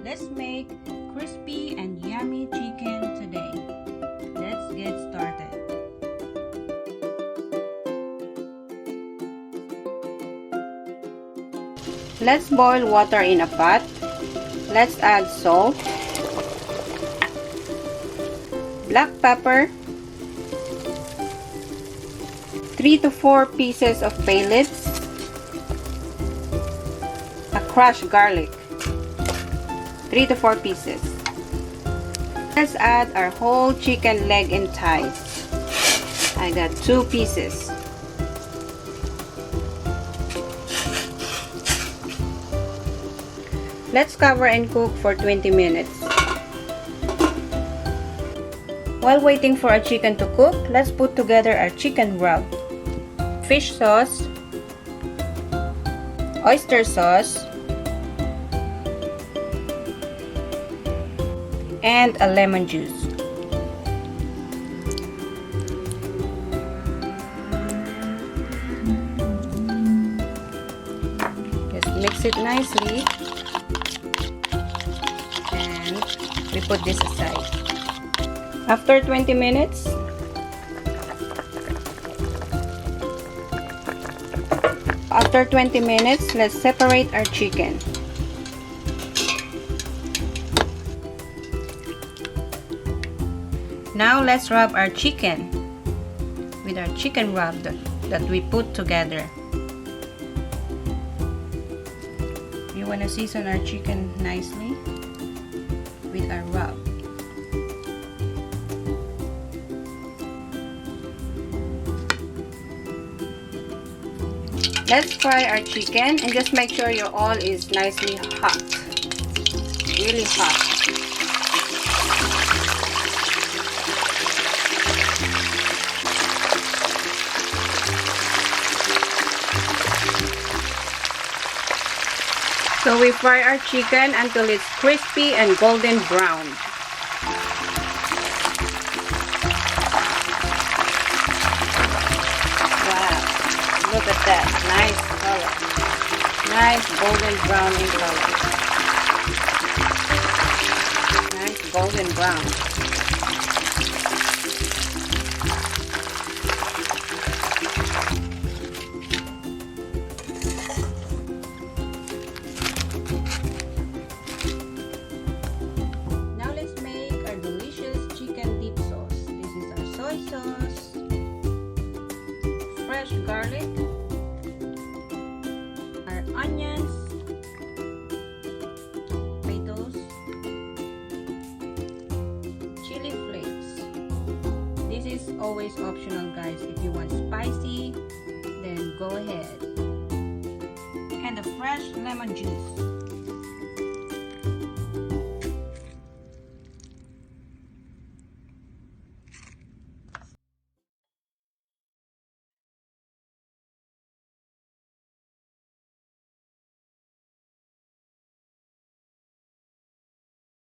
Let's make crispy and yummy chicken today. Let's get started. Let's boil water in a pot. Let's add salt, black pepper, 3 to 4 pieces of bay leaves, a crushed garlic, 3 to 4 pieces. Let's add our whole chicken leg and thighs. I got 2 pieces. Let's cover and cook for 20 minutes. While waiting for our chicken to cook, let's put together our chicken rub. Fish sauce, oyster sauce, and a lemon juice. Just mix it nicely and we put this aside. After 20 minutes, let's separate our chicken. Now let's rub our chicken with our chicken rub that we put together. You want to season our chicken nicely with our rub. Let's fry our chicken and just make sure your oil is nicely hot. Really hot. So we fry our chicken until it's crispy and golden brown. Look at that, nice color. Nice golden brown in color. Nice golden brown. Now let's make our delicious chicken dip sauce. This is our soy sauce, fresh garlic, onions, tomatoes, chili flakes. This is always optional, guys. If you want spicy, then go ahead. And a fresh lemon juice.